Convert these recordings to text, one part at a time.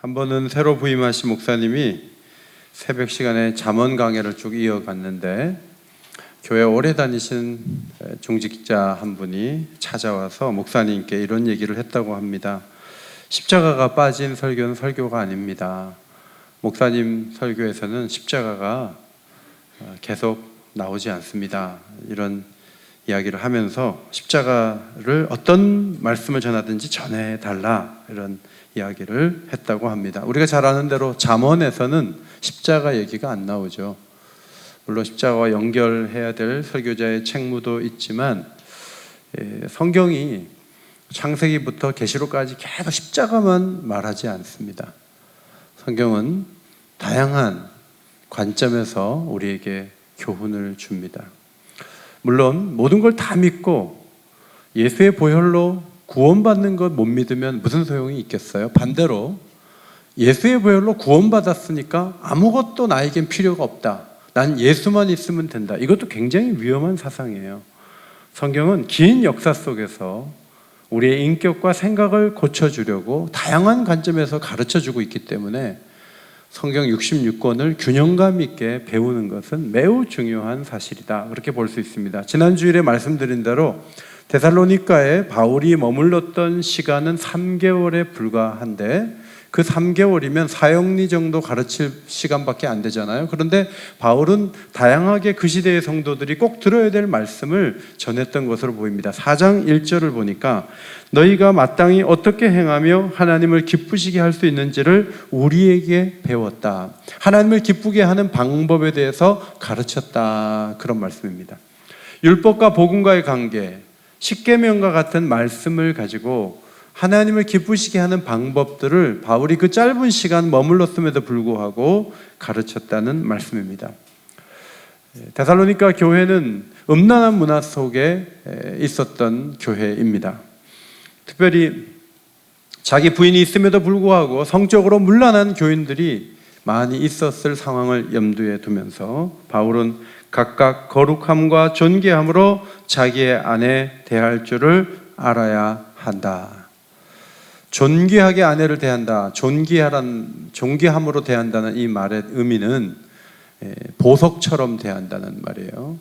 한 번은 새로 부임하신 목사님이 새벽 시간에 잠언 강해를 쭉 이어갔는데 교회 오래 다니신 중직자 한 분이 찾아와서 목사님께 이런 얘기를 했다고 합니다. 십자가가 빠진 설교는 설교가 아닙니다. 목사님 설교에서는 십자가가 계속 나오지 않습니다. 이런 이야기를 하면서 십자가를 어떤 말씀을 전하든지 전해달라, 이런 이야기를 했다고 합니다. 우리가 잘 아는 대로 잠언에서는 십자가 얘기가 안 나오죠. 물론 십자가와 연결해야 될 설교자의 책무도 있지만 성경이 창세기부터 계시록까지 계속 십자가만 말하지 않습니다. 성경은 다양한 관점에서 우리에게 교훈을 줍니다. 물론 모든 걸 다 믿고 예수의 보혈로 구원받는 것 못 믿으면 무슨 소용이 있겠어요? 반대로 예수의 보혈로 구원받았으니까 아무것도 나에겐 필요가 없다, 난 예수만 있으면 된다, 이것도 굉장히 위험한 사상이에요. 성경은 긴 역사 속에서 우리의 인격과 생각을 고쳐주려고 다양한 관점에서 가르쳐주고 있기 때문에 성경 66권을 균형감 있게 배우는 것은 매우 중요한 사실이다, 그렇게 볼 수 있습니다. 지난 주일에 말씀드린 대로 데살로니가에 바울이 머물렀던 시간은 3개월에 불과한데 그 3개월이면 사형리 정도 가르칠 시간밖에 안 되잖아요. 그런데 바울은 다양하게 그 시대의 성도들이 꼭 들어야 될 말씀을 전했던 것으로 보입니다. 4장 1절을 보니까 너희가 마땅히 어떻게 행하며 하나님을 기쁘시게 할 수 있는지를 우리에게 배웠다. 하나님을 기쁘게 하는 방법에 대해서 가르쳤다, 그런 말씀입니다. 율법과 복음과의 관계, 십계명과 같은 말씀을 가지고 하나님을 기쁘시게 하는 방법들을 바울이 그 짧은 시간 머물렀음에도 불구하고 가르쳤다는 말씀입니다. 데살로니가 교회는 음란한 문화 속에 있었던 교회입니다. 특별히 자기 부인이 있음에도 불구하고 성적으로 문란한 교인들이 많이 있었을 상황을 염두에 두면서 바울은 각각 거룩함과 존귀함으로 자기의 아내 대할 줄을 알아야 한다. 존귀하게 아내를 대한다, 존귀함으로 대한다는 이 말의 의미는 보석처럼 대한다는 말이에요.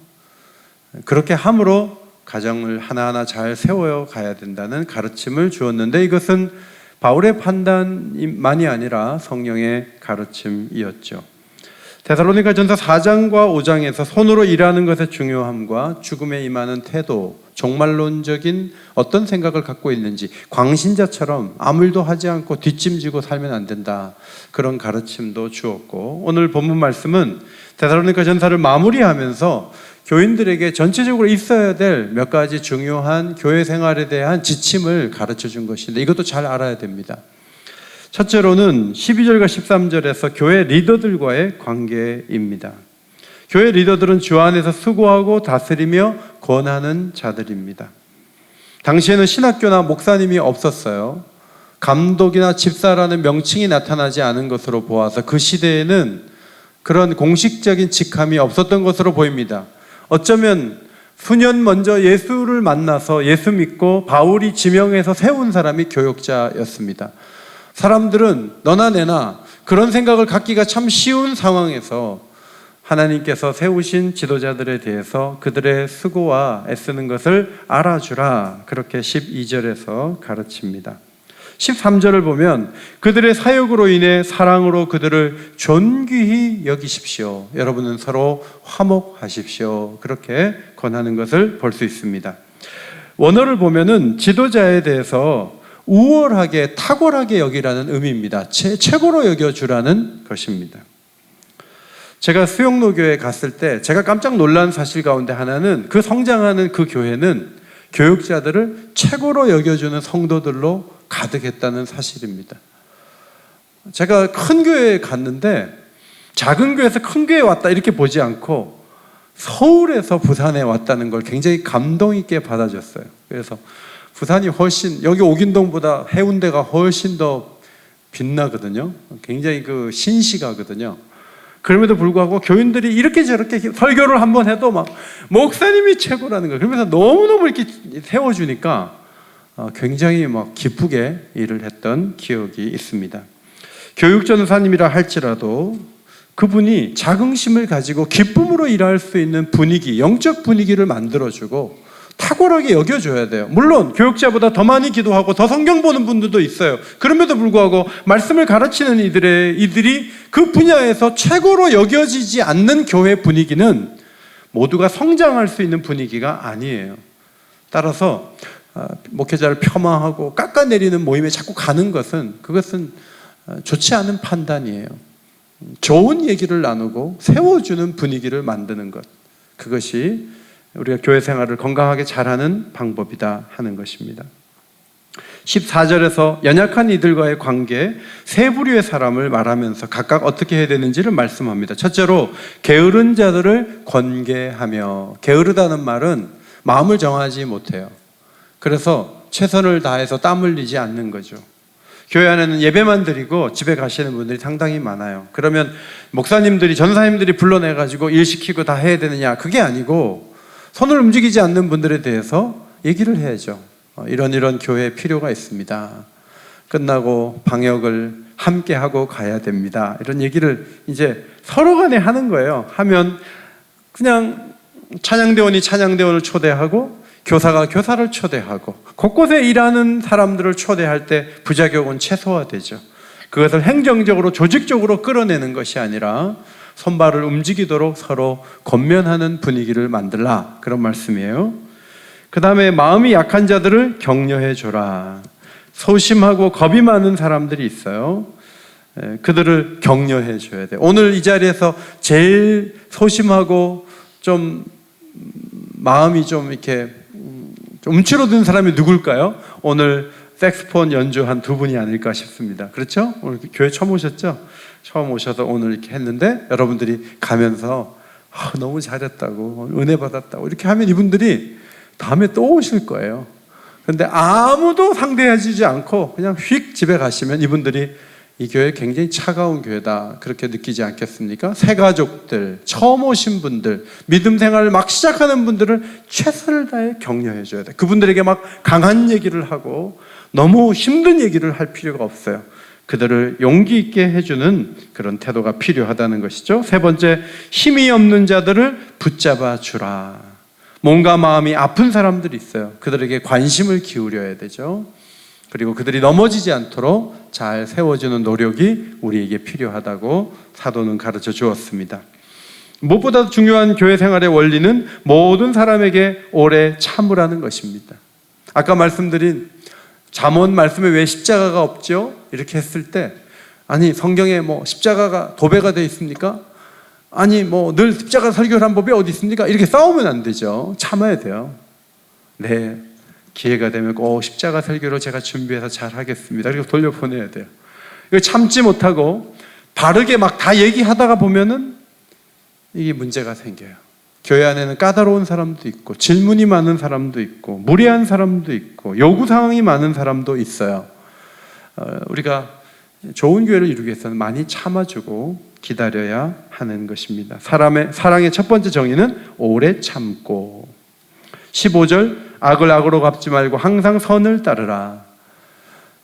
그렇게 함으로 가정을 하나하나 잘 세워 가야 된다는 가르침을 주었는데 이것은 바울의 판단만이 아니라 성령의 가르침이었죠. 데살로니가 전서 4장과 5장에서 손으로 일하는 것의 중요함과 죽음에 임하는 태도, 종말론적인 어떤 생각을 갖고 있는지, 광신자처럼 아무 일도 하지 않고 뒷짐지고 살면 안 된다, 그런 가르침도 주었고, 오늘 본문 말씀은 데살로니가 전서를 마무리하면서 교인들에게 전체적으로 있어야 될 몇 가지 중요한 교회 생활에 대한 지침을 가르쳐 준 것인데 이것도 잘 알아야 됩니다. 첫째로는 12절과 13절에서 교회 리더들과의 관계입니다. 교회 리더들은 주 안에서 수고하고 다스리며 권하는 자들입니다. 당시에는 신학교나 목사님이 없었어요. 감독이나 집사라는 명칭이 나타나지 않은 것으로 보아서 그 시대에는 그런 공식적인 직함이 없었던 것으로 보입니다. 어쩌면 수년 먼저 예수를 만나서 예수 믿고 바울이 지명해서 세운 사람이 교역자였습니다. 사람들은 너나 내나 그런 생각을 갖기가 참 쉬운 상황에서 하나님께서 세우신 지도자들에 대해서 그들의 수고와 애쓰는 것을 알아주라, 그렇게 12절에서 가르칩니다. 13절을 보면 그들의 사역으로 인해 사랑으로 그들을 존귀히 여기십시오. 여러분은 서로 화목하십시오. 그렇게 권하는 것을 볼 수 있습니다. 원어를 보면은 지도자에 대해서 우월하게, 탁월하게 여기라는 의미입니다. 최고로 여겨주라는 것입니다. 제가 수영로교에 갔을 때 제가 깜짝 놀란 사실 가운데 하나는 그 성장하는 그 교회는 교육자들을 최고로 여겨주는 성도들로 가득했다는 사실입니다. 제가 큰 교회에 갔는데 작은 교회에서 큰 교회에 왔다 이렇게 보지 않고 서울에서 부산에 왔다는 걸 굉장히 감동 있게 받아줬어요. 그래서 부산이 훨씬, 여기 옥인동보다 해운대가 훨씬 더 빛나거든요. 굉장히 그 신시가거든요. 그럼에도 불구하고 교인들이 이렇게 저렇게 설교를 한번 해도 막 목사님이 최고라는 거예요. 그러면서 너무너무 이렇게 세워주니까 굉장히 막 기쁘게 일을 했던 기억이 있습니다. 교육전사님이라 할지라도 그분이 자긍심을 가지고 기쁨으로 일할 수 있는 분위기, 영적 분위기를 만들어주고 탁월하게 여겨줘야 돼요. 물론 교육자보다 더 많이 기도하고 더 성경 보는 분들도 있어요. 그럼에도 불구하고 말씀을 가르치는 이들이 그 분야에서 최고로 여겨지지 않는 교회 분위기는 모두가 성장할 수 있는 분위기가 아니에요. 따라서 목회자를 폄하하고 깎아내리는 모임에 자꾸 가는 그것은 좋지 않은 판단이에요. 좋은 얘기를 나누고 세워주는 분위기를 만드는 것, 그것이 우리가 교회 생활을 건강하게 잘하는 방법이다 하는 것입니다. 14절에서 연약한 이들과의 관계, 세 부류의 사람을 말하면서 각각 어떻게 해야 되는지를 말씀합니다. 첫째로 게으른 자들을 권계하며, 게으르다는 말은 마음을 정하지 못해요. 그래서 최선을 다해서 땀 흘리지 않는 거죠. 교회 안에는 예배만 드리고 집에 가시는 분들이 상당히 많아요. 그러면 목사님들이, 전사님들이 불러내가지고 일 시키고 다 해야 되느냐? 그게 아니고 손을 움직이지 않는 분들에 대해서 얘기를 해야죠. 이런 교회에 필요가 있습니다. 끝나고 방역을 함께 하고 가야 됩니다. 이런 얘기를 이제 서로 간에 하는 거예요. 하면 그냥 찬양대원이 찬양대원을 초대하고 교사가 교사를 초대하고 곳곳에 일하는 사람들을 초대할 때 부작용은 최소화되죠. 그것을 행정적으로 조직적으로 끌어내는 것이 아니라 손발을 움직이도록 서로 권면하는 분위기를 만들라, 그런 말씀이에요. 그 다음에 마음이 약한 자들을 격려해 줘라. 소심하고 겁이 많은 사람들이 있어요. 그들을 격려해 줘야 돼요. 오늘 이 자리에서 제일 소심하고 좀 마음이 좀 이렇게 좀 움츠러든 사람이 누굴까요? 오늘 색스폰 연주한 두 분이 아닐까 싶습니다. 그렇죠? 오늘 교회 처음 오셨죠? 처음 오셔서 오늘 이렇게 했는데 여러분들이 가면서 너무 잘했다고, 은혜 받았다고 이렇게 하면 이분들이 다음에 또 오실 거예요. 그런데 아무도 상대해주지 않고 그냥 휙 집에 가시면 이분들이 이 교회 굉장히 차가운 교회다, 그렇게 느끼지 않겠습니까? 새 가족들, 처음 오신 분들, 믿음 생활을 막 시작하는 분들을 최선을 다해 격려해 줘야 돼. 그분들에게 막 강한 얘기를 하고 너무 힘든 얘기를 할 필요가 없어요. 그들을 용기 있게 해주는 그런 태도가 필요하다는 것이죠. 세 번째, 힘이 없는 자들을 붙잡아 주라. 몸과 마음이 아픈 사람들이 있어요. 그들에게 관심을 기울여야 되죠. 그리고 그들이 넘어지지 않도록 잘 세워주는 노력이 우리에게 필요하다고 사도는 가르쳐 주었습니다. 무엇보다 중요한 교회 생활의 원리는 모든 사람에게 오래 참으라는 것입니다. 아까 말씀드린 잠언 말씀에 왜 십자가가 없죠? 이렇게 했을 때, 아니 성경에 뭐 십자가가 도배가 되어 있습니까? 아니 뭐 늘 십자가 설교를 한 법이 어디 있습니까? 이렇게 싸우면 안 되죠. 참아야 돼요. 네, 기회가 되면 꼭 십자가 설교로 제가 준비해서 잘 하겠습니다. 이렇게 돌려보내야 돼요. 이거 참지 못하고 바르게 막 다 얘기하다가 보면은 이게 문제가 생겨요. 교회 안에는 까다로운 사람도 있고 질문이 많은 사람도 있고 무례한 사람도 있고 요구사항이 많은 사람도 있어요. 우리가 좋은 교회를 이루기 위해서는 많이 참아주고 기다려야 하는 것입니다. 사랑의 첫 번째 정의는 오래 참고. 15절, 악을 악으로 갚지 말고 항상 선을 따르라.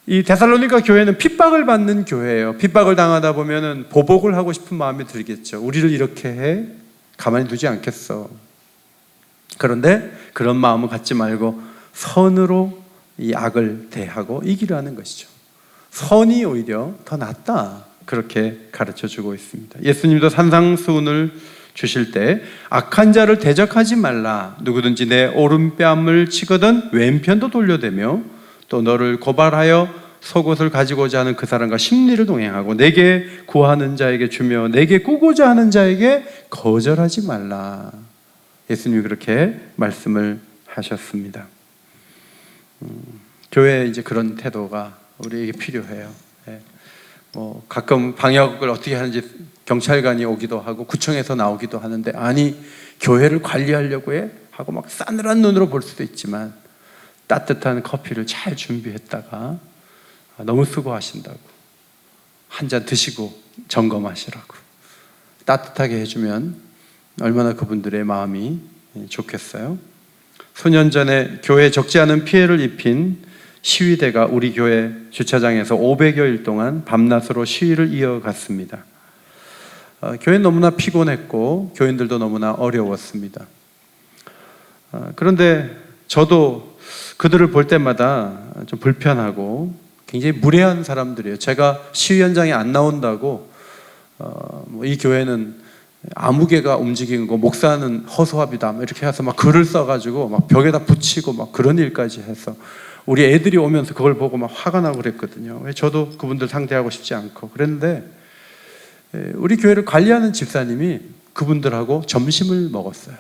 이 데살로니가 교회는 핍박을 받는 교회예요. 핍박을 당하다 보면은 보복을 하고 싶은 마음이 들겠죠. 우리를 이렇게 해? 가만히 두지 않겠어. 그런데 그런 마음을 갖지 말고 선으로 이 악을 대하고 이기려는 것이죠. 선이 오히려 더 낫다, 그렇게 가르쳐주고 있습니다. 예수님도 산상수훈을 주실 때 악한 자를 대적하지 말라. 누구든지 내 오른뺨을 치거든 왼편도 돌려대며 또 너를 고발하여 속옷을 가지고자 하는 그 사람과 심리를 동행하고 내게 구하는 자에게 주며 내게 꾸고자 하는 자에게 거절하지 말라. 예수님이 그렇게 말씀을 하셨습니다. 교회에 이제 그런 태도가 우리에게 필요해요. 뭐 가끔 방역을 어떻게 하는지 경찰관이 오기도 하고 구청에서 나오기도 하는데, 아니 교회를 관리하려고 해? 하고 막 싸늘한 눈으로 볼 수도 있지만 따뜻한 커피를 잘 준비했다가 너무 수고하신다고 한 잔 드시고 점검하시라고 따뜻하게 해주면 얼마나 그분들의 마음이 좋겠어요. 수년 전에 교회에 적지 않은 피해를 입힌 시위대가 우리 교회 주차장에서 500여일 동안 밤낮으로 시위를 이어갔습니다. 교회는 너무나 피곤했고 교인들도 너무나 어려웠습니다. 그런데 저도 그들을 볼 때마다 좀 불편하고 굉장히 무례한 사람들이에요. 제가 시위 현장에 안 나온다고 이 교회는 아무개가 움직이는 거, 목사는 허수아비다 이렇게 해서 막 글을 써가지고 막 벽에다 붙이고 막 그런 일까지 해서 우리 애들이 오면서 그걸 보고 막 화가 나고 그랬거든요. 저도 그분들 상대하고 싶지 않고 그랬는데 우리 교회를 관리하는 집사님이 그분들하고 점심을 먹었어요.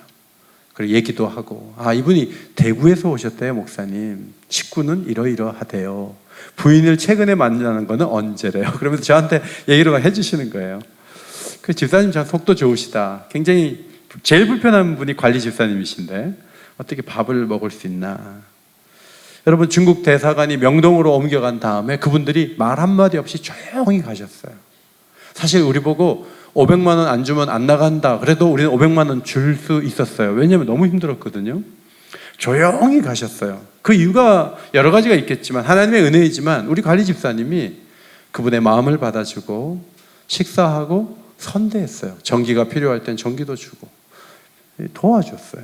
그리고 얘기도 하고, 이분이 대구에서 오셨대요, 목사님. 식구는 이러이러하대요. 부인을 최근에 만나는 거는 언제래요? 그러면서 저한테 얘기를 해주시는 거예요. 그 집사님 참 속도 좋으시다. 굉장히 제일 불편한 분이 관리 집사님이신데 어떻게 밥을 먹을 수 있나. 여러분, 중국 대사관이 명동으로 옮겨간 다음에 그분들이 말 한마디 없이 조용히 가셨어요. 사실 우리 보고 500만 원 안 주면 안 나간다. 그래도 우리는 500만 원 줄 수 있었어요. 왜냐하면 너무 힘들었거든요. 조용히 가셨어요. 그 이유가 여러 가지가 있겠지만 하나님의 은혜이지만 우리 관리 집사님이 그분의 마음을 받아주고 식사하고 선대했어요. 전기가 필요할 땐 전기도 주고 도와줬어요.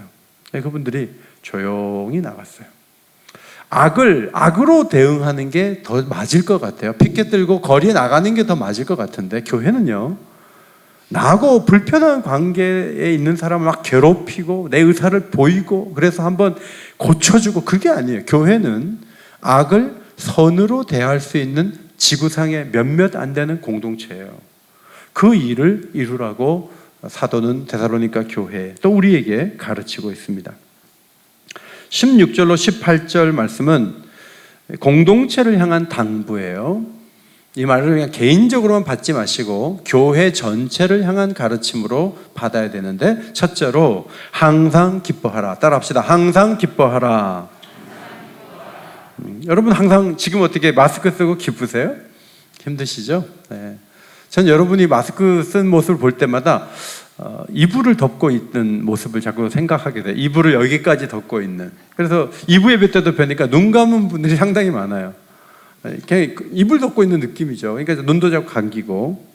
그분들이 조용히 나갔어요. 악으로 대응하는 게 더 맞을 것 같아요. 피켓 들고 거리에 나가는 게 더 맞을 것 같은데 교회는요, 나하고 불편한 관계에 있는 사람을 막 괴롭히고 내 의사를 보이고 그래서 한번 고쳐주고 그게 아니에요. 교회는 악을 선으로 대할 수 있는 지구상의 몇몇 안 되는 공동체예요. 그 일을 이루라고 사도는 데살로니가 교회 또 우리에게 가르치고 있습니다. 16절로 18절 말씀은 공동체를 향한 당부예요. 이 말을 그냥 개인적으로만 받지 마시고 교회 전체를 향한 가르침으로 받아야 되는데, 첫째로 항상 기뻐하라. 따라합시다. 항상 기뻐하라. 여러분 항상 지금 어떻게 마스크 쓰고 기쁘세요? 힘드시죠? 네. 전 여러분이 마스크 쓴 모습을 볼 때마다 이불을 덮고 있는 모습을 자꾸 생각하게 돼요. 이불을 여기까지 덮고 있는. 그래서 이부 예배 때도 뵈니까 눈 감은 분들이 상당히 많아요. 그냥 이불 덮고 있는 느낌이죠. 그러니까 눈도 자꾸 감기고.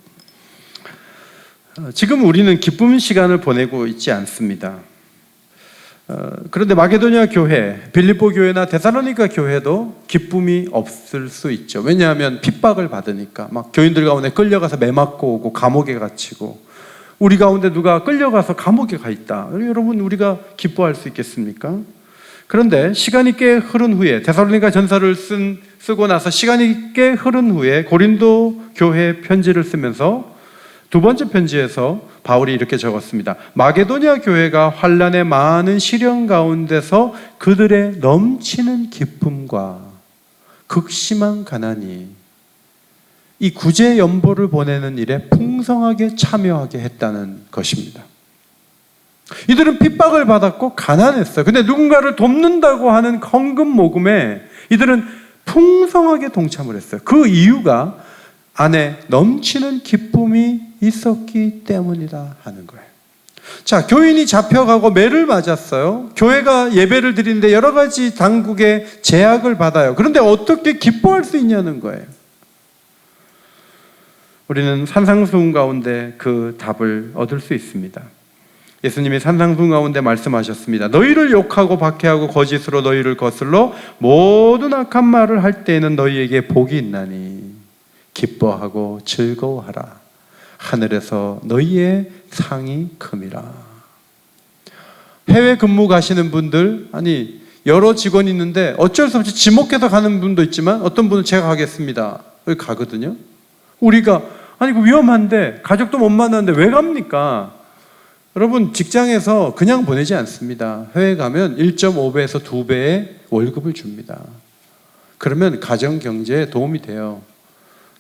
지금 우리는 기쁨 시간을 보내고 있지 않습니다. 그런데 마게도냐 교회, 빌립보 교회나 데살로니가 교회도 기쁨이 없을 수 있죠. 왜냐하면 핍박을 받으니까 막 교인들 가운데 끌려가서 매맞고 오고 감옥에 갇히고, 우리 가운데 누가 끌려가서 감옥에 가 있다. 여러분, 우리가 기뻐할 수 있겠습니까? 그런데 시간이 꽤 흐른 후에, 데살로니가 전서를 쓰고 나서 시간이 꽤 흐른 후에 고린도 교회 편지를 쓰면서 두 번째 편지에서 바울이 이렇게 적었습니다. 마게도냐 교회가 환난의 많은 시련 가운데서 그들의 넘치는 기쁨과 극심한 가난이 이 구제 연보를 보내는 일에 풍성하게 참여하게 했다는 것입니다. 이들은 핍박을 받았고 가난했어요. 근데 누군가를 돕는다고 하는 헌금 모금에 이들은 풍성하게 동참을 했어요. 그 이유가 안에 넘치는 기쁨이 있었기 때문이다 하는 거예요. 자, 교인이 잡혀가고 매를 맞았어요. 교회가 예배를 드리는데 여러 가지 당국의 제약을 받아요. 그런데 어떻게 기뻐할 수 있냐는 거예요. 우리는 산상수훈 가운데 그 답을 얻을 수 있습니다. 예수님이 산상수훈 가운데 말씀하셨습니다. 너희를 욕하고 박해하고 거짓으로 너희를 거슬러 모든 악한 말을 할 때에는 너희에게 복이 있나니 기뻐하고 즐거워하라. 하늘에서 너희의 상이 큼이라. 해외 근무 가시는 분들, 아니 여러 직원이 있는데 어쩔 수 없이 지목해서 가는 분도 있지만 어떤 분은 제가 가겠습니다. 여기 가거든요. 우리가 아니 위험한데 가족도 못 만나는데 왜 갑니까? 여러분, 직장에서 그냥 보내지 않습니다. 해외 가면 1.5배에서 2배의 월급을 줍니다. 그러면 가정 경제에 도움이 돼요.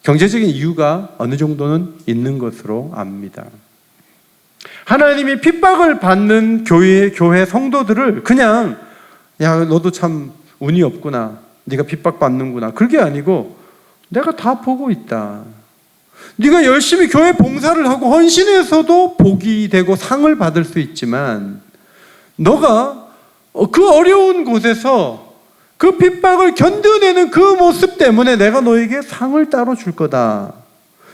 경제적인 이유가 어느 정도는 있는 것으로 압니다. 하나님이 핍박을 받는 교회 성도들을 그냥 야 너도 참 운이 없구나, 네가 핍박받는구나, 그게 아니고 내가 다 보고 있다. 네가 열심히 교회 봉사를 하고 헌신해서도 복이 되고 상을 받을 수 있지만 너가 그 어려운 곳에서 그 핍박을 견뎌내는 그 모습 때문에 내가 너에게 상을 따로 줄 거다.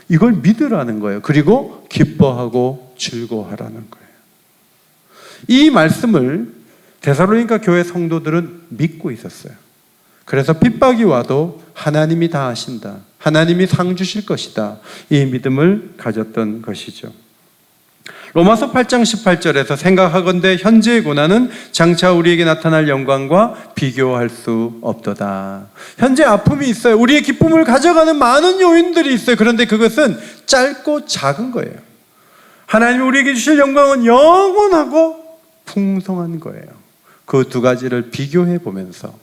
이걸 믿으라는 거예요. 그리고 기뻐하고 즐거워하라는 거예요. 이 말씀을 데살로니가 교회 성도들은 믿고 있었어요. 그래서 핍박이 와도 하나님이 다 하신다. 하나님이 상 주실 것이다. 이 믿음을 가졌던 것이죠. 로마서 8장 18절에서 생각하건대 현재의 고난은 장차 우리에게 나타날 영광과 비교할 수 없도다. 현재 아픔이 있어요. 우리의 기쁨을 가져가는 많은 요인들이 있어요. 그런데 그것은 짧고 작은 거예요. 하나님이 우리에게 주실 영광은 영원하고 풍성한 거예요. 그 두 가지를 비교해 보면서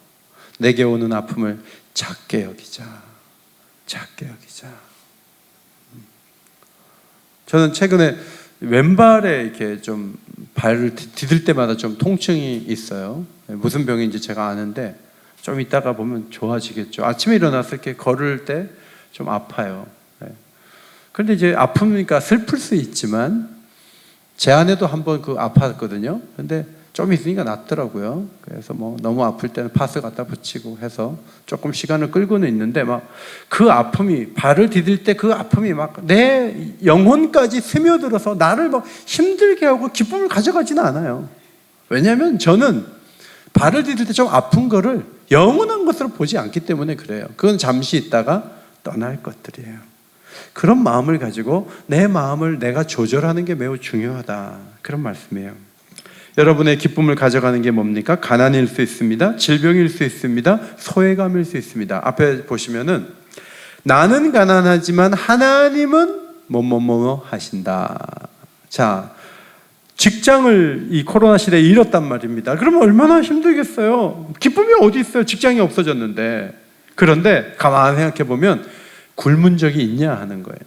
내게 오는 아픔을 작게 여기자. 작게 여기자. 저는 최근에 왼발에 이렇게 좀 발을 디딜 때마다 좀 통증이 있어요. 무슨 병인지 제가 아는데 좀 이따가 보면 좋아지겠죠. 아침에 일어나서 이렇게 걸을 때 좀 아파요. 그런데 이제 아프니까 슬플 수 있지만 제 아내도 한번 그 아팠거든요. 근데 좀 있으니까 낫더라고요. 그래서 뭐 너무 아플 때는 파스 갖다 붙이고 해서 조금 시간을 끌고는 있는데 막 그 아픔이 발을 디딜 때 그 아픔이 막 내 영혼까지 스며들어서 나를 막 힘들게 하고 기쁨을 가져가지는 않아요. 왜냐하면 저는 발을 디딜 때 좀 아픈 거를 영원한 것으로 보지 않기 때문에 그래요. 그건 잠시 있다가 떠날 것들이에요. 그런 마음을 가지고 내 마음을 내가 조절하는 게 매우 중요하다. 그런 말씀이에요. 여러분의 기쁨을 가져가는 게 뭡니까? 가난일 수 있습니다. 질병일 수 있습니다. 소외감일 수 있습니다. 앞에 보시면은 나는 가난하지만 하나님은 뭐뭐뭐 하신다. 자, 직장을 이 코로나 시대에 잃었단 말입니다. 그러면 얼마나 힘들겠어요? 기쁨이 어디 있어요? 직장이 없어졌는데. 그런데 가만히 생각해 보면 굶은 적이 있냐 하는 거예요.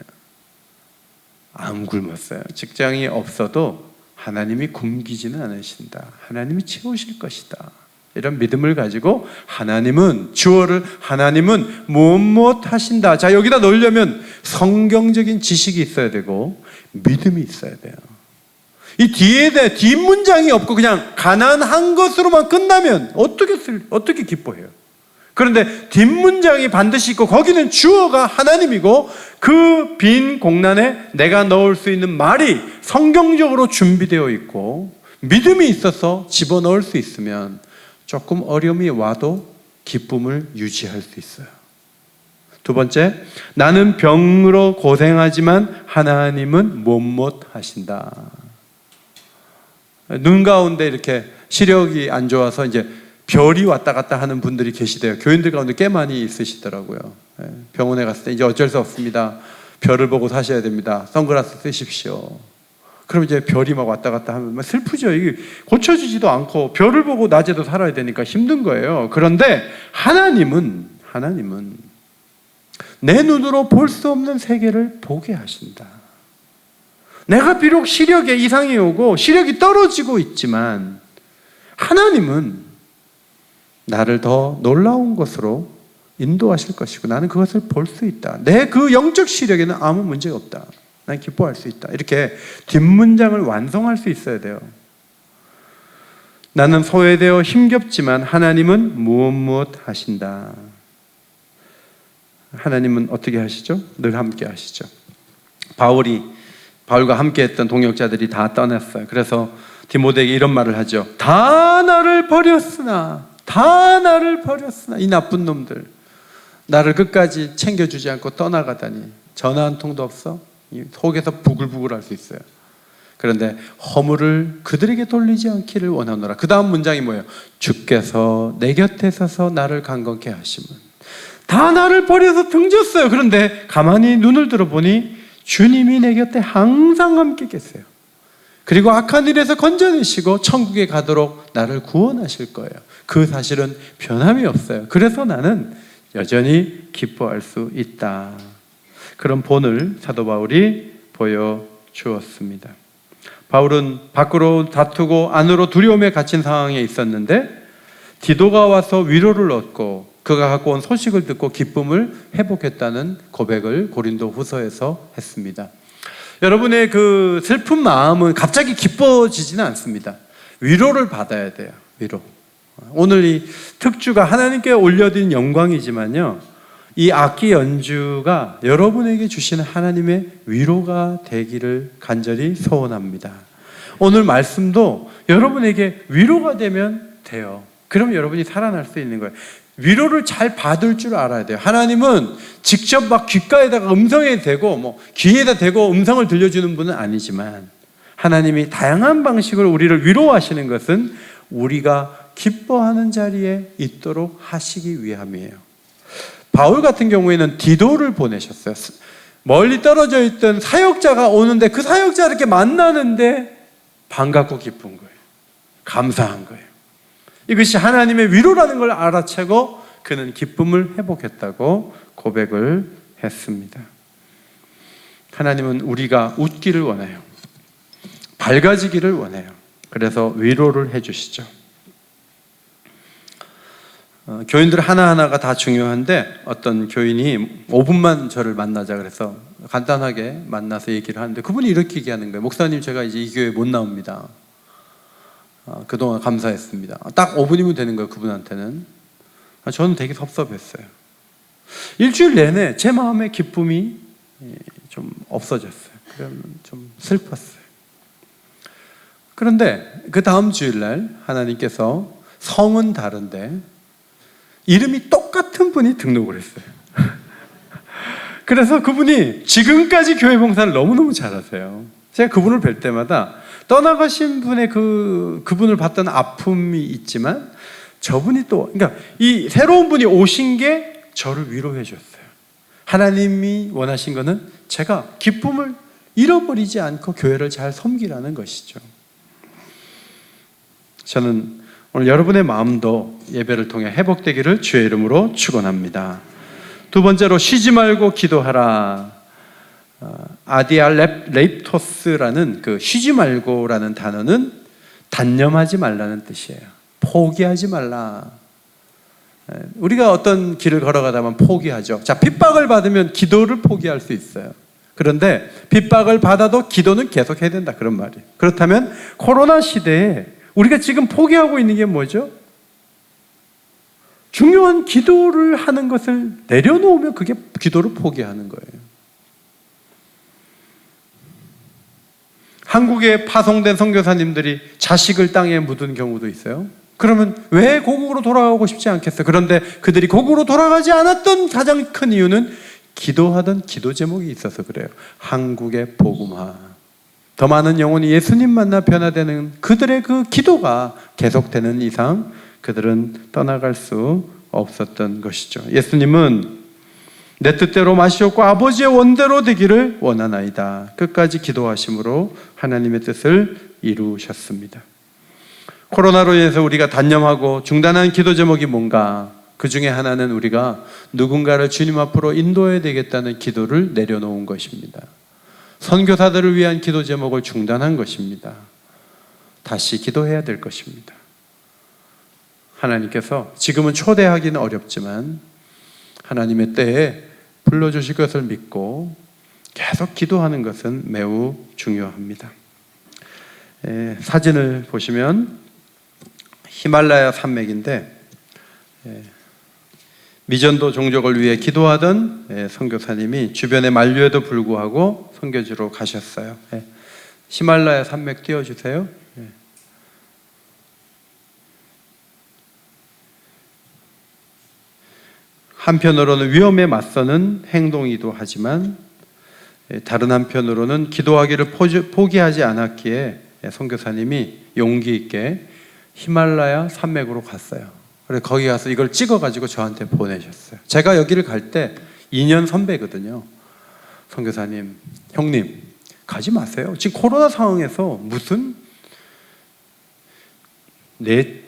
안 굶었어요. 직장이 없어도 하나님이 굶기지는 않으신다. 하나님이 채우실 것이다. 이런 믿음을 가지고 하나님은 주어를 하나님은 무엇 하신다. 자, 여기다 넣으려면 성경적인 지식이 있어야 되고 믿음이 있어야 돼요. 이 뒤에 뒷문장이 없고 그냥 가난한 것으로만 끝나면 어떻게 기뻐해요? 그런데 뒷문장이 반드시 있고 거기는 주어가 하나님이고 그 빈 공란에 내가 넣을 수 있는 말이 성경적으로 준비되어 있고 믿음이 있어서 집어넣을 수 있으면 조금 어려움이 와도 기쁨을 유지할 수 있어요. 두 번째, 나는 병으로 고생하지만 하나님은 뭐뭇 하신다. 눈 가운데 이렇게 시력이 안 좋아서 이제 별이 왔다 갔다 하는 분들이 계시대요. 교인들 가운데 꽤 많이 있으시더라고요. 병원에 갔을 때 이제 어쩔 수 없습니다. 별을 보고 사셔야 됩니다. 선글라스 쓰십시오. 그럼 이제 별이 막 왔다 갔다 하면 막 슬프죠. 이게 고쳐지지도 않고 별을 보고 낮에도 살아야 되니까 힘든 거예요. 그런데 하나님은 내 눈으로 볼 수 없는 세계를 보게 하신다. 내가 비록 시력에 이상이 오고 시력이 떨어지고 있지만 하나님은 나를 더 놀라운 것으로 인도하실 것이고 나는 그것을 볼 수 있다. 내 그 영적 시력에는 아무 문제가 없다. 난 기뻐할 수 있다. 이렇게 뒷문장을 완성할 수 있어야 돼요. 나는 소외되어 힘겹지만 하나님은 무엇 하신다. 하나님은 어떻게 하시죠? 늘 함께 하시죠. 바울과 함께 했던 동역자들이 다 떠났어요. 그래서 디모데에게 이런 말을 하죠. 다 나를 버렸으나 이 나쁜 놈들 나를 끝까지 챙겨주지 않고 떠나가다니 전화 한 통도 없어? 속에서 부글부글 할 수 있어요. 그런데 허물을 그들에게 돌리지 않기를 원하노라. 그 다음 문장이 뭐예요? 주께서 내 곁에 서서 나를 강건케 하심은. 다 나를 버려서 등졌어요. 그런데 가만히 눈을 들어보니 주님이 내 곁에 항상 함께 계세요. 그리고 악한 일에서 건져내시고 천국에 가도록 나를 구원하실 거예요. 그 사실은 변함이 없어요. 그래서 나는 여전히 기뻐할 수 있다. 그런 본을 사도 바울이 보여주었습니다. 바울은 밖으로 다투고 안으로 두려움에 갇힌 상황에 있었는데 디도가 와서 위로를 얻고 그가 갖고 온 소식을 듣고 기쁨을 회복했다는 고백을 고린도 후서에서 했습니다. 여러분의 그 슬픈 마음은 갑자기 기뻐지지는 않습니다. 위로를 받아야 돼요. 위로. 오늘 이 특주가 하나님께 올려드린 영광이지만요, 이 악기 연주가 여러분에게 주시는 하나님의 위로가 되기를 간절히 소원합니다. 오늘 말씀도 여러분에게 위로가 되면 돼요. 그럼 여러분이 살아날 수 있는 거예요. 위로를 잘 받을 줄 알아야 돼요. 하나님은 직접 막 귓가에다가 음성에 대고 귀에다 대고 음성을 들려주는 분은 아니지만, 하나님이 다양한 방식으로 우리를 위로하시는 것은 우리가 기뻐하는 자리에 있도록 하시기 위함이에요. 바울 같은 경우에는 디도를 보내셨어요. 멀리 떨어져 있던 사역자가 오는데 그 사역자 이렇게 만나는데 반갑고 기쁜 거예요. 감사한 거예요. 이것이 하나님의 위로라는 걸 알아채고 그는 기쁨을 회복했다고 고백을 했습니다. 하나님은 우리가 웃기를 원해요. 밝아지기를 원해요. 그래서 위로를 해주시죠. 교인들 하나하나가 다 중요한데, 어떤 교인이 5분만 저를 만나자 그래서 간단하게 만나서 얘기를 하는데, 그분이 이렇게 얘기하는 거예요. 목사님, 제가 이제 이 교회에 못 나옵니다. 그동안 감사했습니다. 딱 5분이면 되는 거예요, 그분한테는. 저는 되게 섭섭했어요. 일주일 내내 제 마음의 기쁨이 좀 없어졌어요. 그러면 좀 슬펐어요. 그런데 그 다음 주일날 하나님께서 성은 다른데 이름이 똑같은 분이 등록을 했어요. 그래서 그분이 지금까지 교회 봉사를 너무너무 잘하세요. 제가 그분을 뵐 때마다 떠나가신 분의 그분을 봤던 아픔이 있지만, 저분이 그러니까 이 새로운 분이 오신 게 저를 위로해 줬어요. 하나님이 원하신 거는 제가 기쁨을 잃어버리지 않고 교회를 잘 섬기라는 것이죠. 저는 오늘 여러분의 마음도 예배를 통해 회복되기를 주의 이름으로 축원합니다. 두 번째로, 쉬지 말고 기도하라. 아디아 레입토스라는 그 쉬지 말고라는 단어는 단념하지 말라는 뜻이에요. 포기하지 말라. 우리가 어떤 길을 걸어가다만 포기하죠. 자, 핍박을 받으면 기도를 포기할 수 있어요. 그런데 핍박을 받아도 기도는 계속 해야 된다, 그런 말이에요. 그렇다면 코로나 시대에 우리가 지금 포기하고 있는 게 뭐죠? 중요한 기도를 하는 것을 내려놓으면 그게 기도를 포기하는 거예요. 한국에 파송된 선교사님들이 자식을 땅에 묻은 경우도 있어요. 그러면 왜 고국으로 돌아가고 싶지 않겠어요? 그런데 그들이 고국으로 돌아가지 않았던 가장 큰 이유는 기도하던 기도 제목이 있어서 그래요. 한국의 복음화. 더 많은 영혼이 예수님 만나 변화되는 그들의 그 기도가 계속되는 이상 그들은 떠나갈 수 없었던 것이죠. 예수님은 내 뜻대로 마시옵고 아버지의 원대로 되기를 원하나이다. 끝까지 기도하심으로 하나님의 뜻을 이루셨습니다. 코로나로 인해서 우리가 단념하고 중단한 기도 제목이 뭔가? 그 중에 하나는 우리가 누군가를 주님 앞으로 인도해야 되겠다는 기도를 내려놓은 것입니다. 선교사들을 위한 기도 제목을 중단한 것입니다. 다시 기도해야 될 것입니다. 하나님께서 지금은 초대하기는 어렵지만 하나님의 때에 불러주실 것을 믿고 계속 기도하는 것은 매우 중요합니다. 사진을 보시면 히말라야 산맥인데, 미전도 종족을 위해 기도하던 선교사님이 주변의 만류에도 불구하고 선교지로 가셨어요. 히말라야 산맥 띄워주세요. 한편으로는 위험에 맞서는 행동이기도 하지만 다른 한편으로는 기도하기를 포기하지 않았기에 선교사님이 용기 있게 히말라야 산맥으로 갔어요. 그래서 거기 가서 이걸 찍어가지고 저한테 보내셨어요. 제가 여기를 갈 때 2년 선배거든요. 선교사님, 형님 가지 마세요. 지금 코로나 상황에서 무슨 내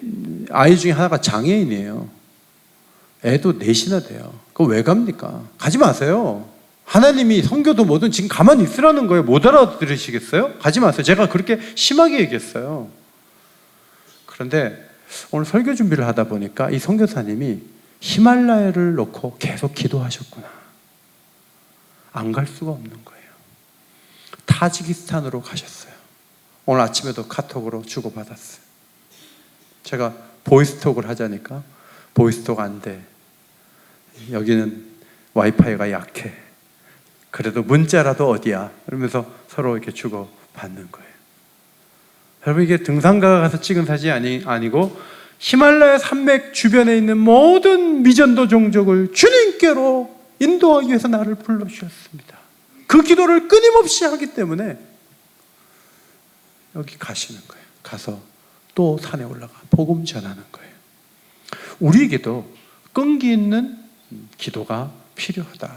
아이 중에 하나가 장애인이에요. 애도 넷이나 돼요. 그거 왜 갑니까? 가지 마세요. 하나님이 선교도 뭐든 지금 가만히 있으라는 거예요. 못 알아들으시겠어요? 가지 마세요. 제가 그렇게 심하게 얘기했어요. 그런데 오늘 설교 준비를 하다 보니까 이 선교사님이 히말라야를 놓고 계속 기도하셨구나. 안 갈 수가 없는 거예요. 타지키스탄으로 가셨어요. 오늘 아침에도 카톡으로 주고받았어요. 제가 보이스톡을 하자니까 보이스톡 안 돼. 여기는 와이파이가 약해. 그래도 문자라도 어디야? 그러면서 서로 이렇게 주고 받는 거예요. 여러분, 이게 등산가가 가서 찍은 사진이 아니고 히말라야 산맥 주변에 있는 모든 미전도 종족을 주님께로 인도하기 위해서 나를 불러주셨습니다. 그 기도를 끊임없이 하기 때문에 여기 가시는 거예요. 가서 또 산에 올라가 복음 전하는 거예요. 우리에게도 끈기 있는 기도가 필요하다,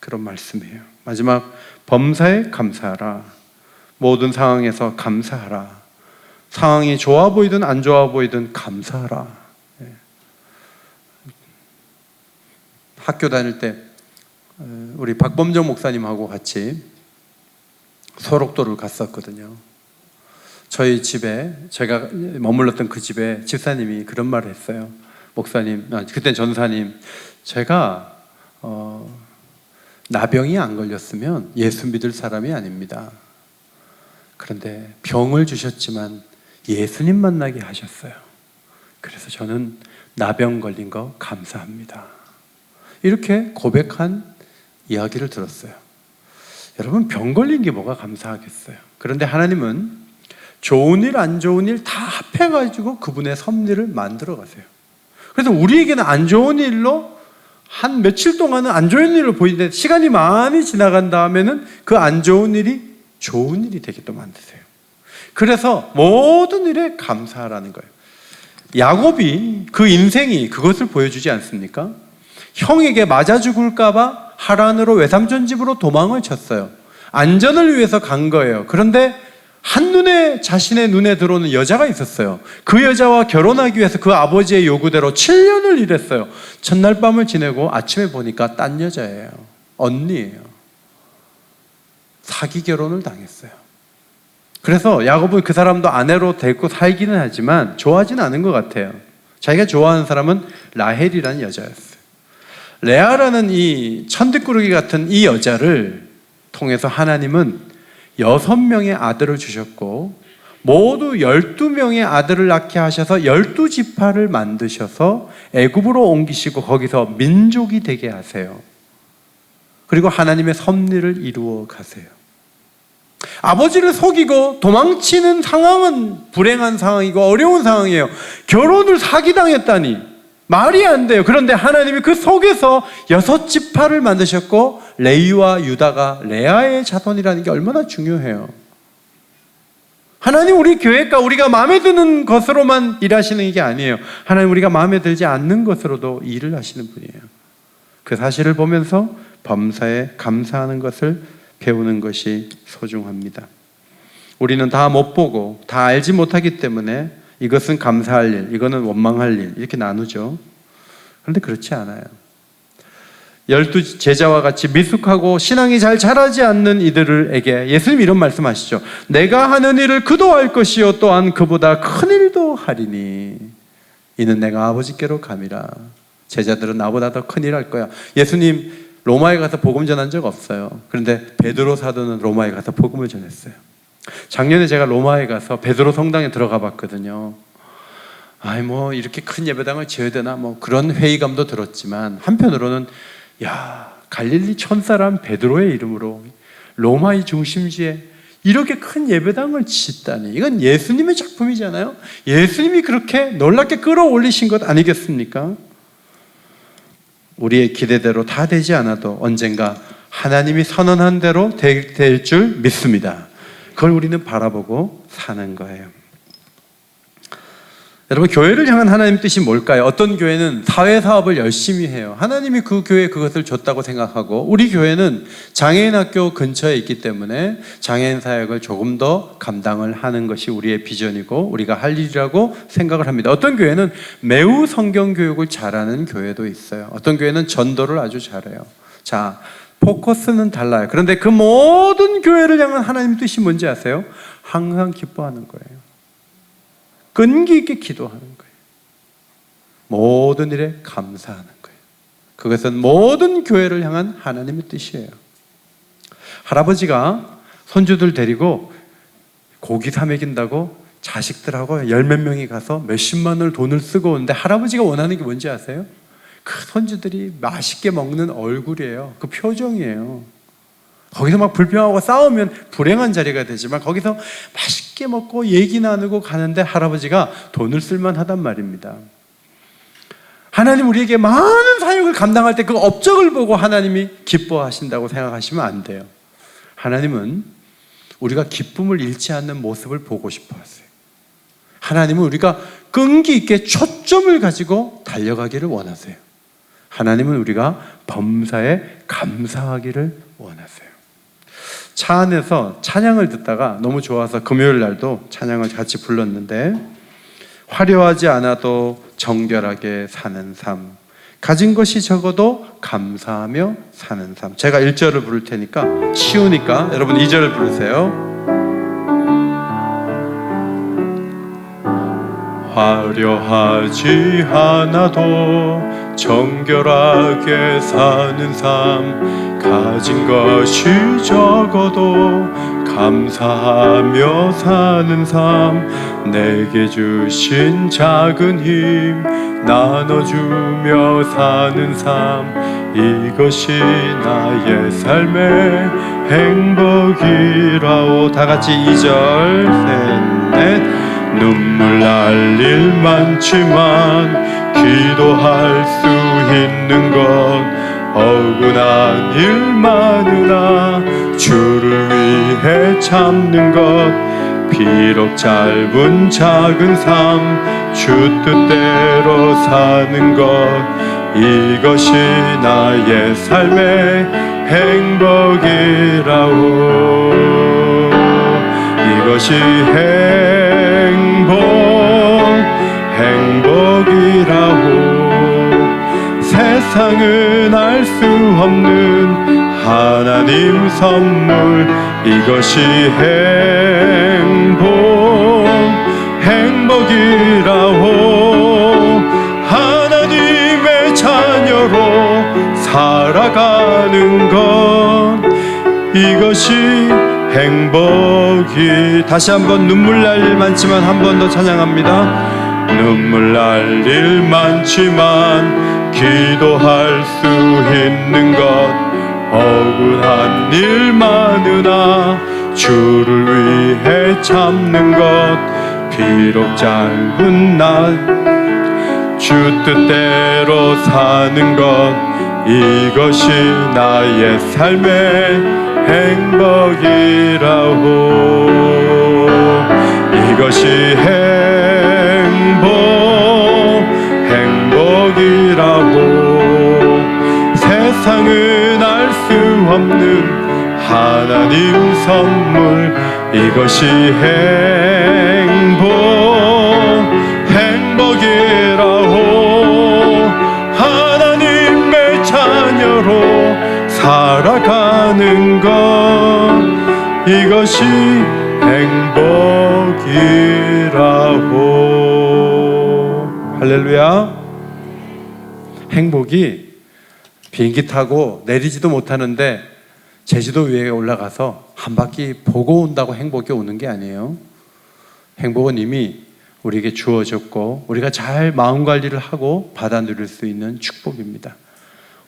그런 말씀이에요. 마지막, 범사에 감사하라. 모든 상황에서 감사하라. 상황이 좋아 보이든 안 좋아 보이든 감사하라. 학교 다닐 때 우리 박범정 목사님하고 같이 소록도를 갔었거든요. 저희 집에, 제가 머물렀던 그 집에 집사님이 그런 말을 했어요. 목사님, 그때 전사님, 제가 나병이 안 걸렸으면 예수 믿을 사람이 아닙니다. 그런데 병을 주셨지만 예수님 만나게 하셨어요. 그래서 저는 나병 걸린 거 감사합니다. 이렇게 고백한 이야기를 들었어요. 여러분, 병 걸린 게 뭐가 감사하겠어요? 그런데 하나님은 좋은 일, 안 좋은 일 다 합해가지고 그분의 섭리를 만들어 가세요. 그래서 우리에게는 안 좋은 일로 한 며칠 동안은 안 좋은 일로 보이는데 시간이 많이 지나간 다음에는 그 안 좋은 일이 좋은 일이 되게 또 만드세요. 그래서 모든 일에 감사하라는 거예요. 야곱이 그 인생이 그것을 보여주지 않습니까? 형에게 맞아 죽을까봐 하란으로 외삼촌 집으로 도망을 쳤어요. 안전을 위해서 간 거예요. 그런데 한눈에 자신의 눈에 들어오는 여자가 있었어요. 그 여자와 결혼하기 위해서 그 아버지의 요구대로 7년을 일했어요. 첫날 밤을 지내고 아침에 보니까 딴 여자예요. 언니예요. 사기 결혼을 당했어요. 그래서 야곱은 그 사람도 아내로 데리고 살기는 하지만 좋아하지는 않은 것 같아요. 자기가 좋아하는 사람은 라헬이라는 여자였어요. 레아라는 이 천뒷구르기 같은 이 여자를 통해서 하나님은 6명의 아들을 주셨고 모두 12명의 아들을 낳게 하셔서 12지파를 만드셔서 애굽으로 옮기시고 거기서 민족이 되게 하세요. 그리고 하나님의 섭리를 이루어 가세요. 아버지를 속이고 도망치는 상황은 불행한 상황이고 어려운 상황이에요. 결혼을 사기당했다니 말이 안 돼요. 그런데 하나님이 그 속에서 6지파를 만드셨고 레위와 유다가 레아의 자손이라는 게 얼마나 중요해요. 하나님, 우리 교회가 우리가 마음에 드는 것으로만 일하시는 게 아니에요. 하나님, 우리가 마음에 들지 않는 것으로도 일을 하시는 분이에요. 그 사실을 보면서 범사에 감사하는 것을 배우는 것이 소중합니다. 우리는 다 못 보고 다 알지 못하기 때문에 이것은 감사할 일, 이거는 원망할 일, 이렇게 나누죠. 그런데 그렇지 않아요. 12 제자와 같이 미숙하고 신앙이 잘 자라지 않는 이들에게 예수님이 이런 말씀하시죠. 내가 하는 일을 그도 할 것이요 또한 그보다 큰 일도 하리니 이는 내가 아버지께로 감이라. 제자들은 나보다 더 큰 일 할 거야. 예수님 로마에 가서 복음 전한 적 없어요. 그런데 베드로 사도는 로마에 가서 복음을 전했어요. 작년에 제가 로마에 가서 베드로 성당에 들어가 봤거든요. 이렇게 큰 예배당을 지어야 되나 그런 회의감도 들었지만 한편으로는 갈릴리 촌사람 베드로의 이름으로 로마의 중심지에 이렇게 큰 예배당을 짓다니, 이건 예수님의 작품이잖아요. 예수님이 그렇게 놀랍게 끌어올리신 것 아니겠습니까? 우리의 기대대로 다 되지 않아도 언젠가 하나님이 선언한 대로 될 줄 믿습니다. 그걸 우리는 바라보고 사는 거예요. 여러분, 교회를 향한 하나님의 뜻이 뭘까요? 어떤 교회는 사회사업을 열심히 해요. 하나님이 그 교회에 그것을 줬다고 생각하고, 우리 교회는 장애인 학교 근처에 있기 때문에 장애인 사역을 조금 더 감당을 하는 것이 우리의 비전이고 우리가 할 일이라고 생각을 합니다. 어떤 교회는 매우 성경 교육을 잘하는 교회도 있어요. 어떤 교회는 전도를 아주 잘해요. 자, 포커스는 달라요. 그런데 그 모든 교회를 향한 하나님의 뜻이 뭔지 아세요? 항상 기뻐하는 거예요. 끈기 있게 기도하는 거예요. 모든 일에 감사하는 거예요. 그것은 모든 교회를 향한 하나님의 뜻이에요. 할아버지가 손주들 데리고 고기 사 먹인다고 자식들하고 열 몇 명이 가서 몇십만 원을 돈을 쓰고 오는데 할아버지가 원하는 게 뭔지 아세요? 그 손주들이 맛있게 먹는 얼굴이에요. 그 표정이에요. 거기서 막 불평하고 싸우면 불행한 자리가 되지만 거기서 맛있게 먹고 얘기 나누고 가는데 할아버지가 돈을 쓸만하단 말입니다. 하나님 우리에게 많은 사역을 감당할 때 그 업적을 보고 하나님이 기뻐하신다고 생각하시면 안 돼요. 하나님은 우리가 기쁨을 잃지 않는 모습을 보고 싶어 하세요. 하나님은 우리가 끈기 있게 초점을 가지고 달려가기를 원하세요. 하나님은 우리가 범사에 감사하기를 원하세요. 차 안에서 찬양을 듣다가 너무 좋아서 금요일 날도 찬양을 같이 불렀는데, 화려하지 않아도 정결하게 사는 삶, 가진 것이 적어도 감사하며 사는 삶. 제가 1절을 부를 테니까 쉬우니까 여러분 2절을 부르세요. 화려하지 않아도 정결하게 사는 삶, 가진 것이 적어도 감사하며 사는 삶, 내게 주신 작은 힘 나눠주며 사는 삶, 이것이 나의 삶의 행복이라오. 다 같이 2절 셋 넷. 눈물 날 일 많지만 기도할 수 있는 것, 억울한 일 많으나 주를 위해 참는 것, 비록 짧은 작은 삶 주 뜻대로 사는 것, 이것이 나의 삶의 행복이라오. 이것이 행복이라고. 세상은 알 수 없는 하나님 선물, 이것이 행복이라고. 하나님의 자녀로 살아가는 것, 이것이 행복이. 다시 한번 눈물 날 일 많지만 한 번 더 찬양합니다. 눈물 날 일 많지만 기도할 수 있는 것, 억울한 일 많으나 주를 위해 참는 것, 비록 짧은 날 주 뜻대로 사는 것, 이것이 나의 삶의 행복이라고. 이것이 행복이라고. 세상은 알 수 없는 하나님 선물, 이것이 행복이라고. 하나님의 자녀로 살아가는 것, 이것이 행복이라고. 할렐루야. 행복이 비행기 타고 내리지도 못하는데 제주도 위에 올라가서 한 바퀴 보고 온다고 행복이 오는 게 아니에요. 행복은 이미 우리에게 주어졌고 우리가 잘 마음 관리를 하고 받아 누릴 수 있는 축복입니다.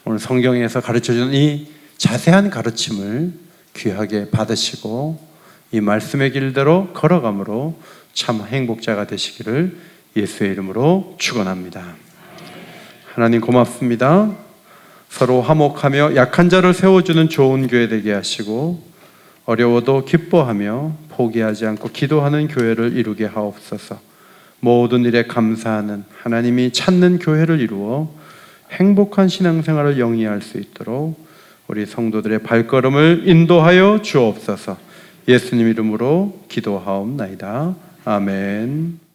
오늘 성경에서 가르쳐주는 이 자세한 가르침을 귀하게 받으시고 이 말씀의 길대로 걸어감으로 참 행복자가 되시기를 예수의 이름으로 축원합니다. 하나님 고맙습니다. 서로 화목하며 약한 자를 세워주는 좋은 교회 되게 하시고 어려워도 기뻐하며 포기하지 않고 기도하는 교회를 이루게 하옵소서. 모든 일에 감사하는 하나님이 찾는 교회를 이루어 행복한 신앙생활을 영위할 수 있도록 우리 성도들의 발걸음을 인도하여 주옵소서. 예수님 이름으로 기도하옵나이다. 아멘.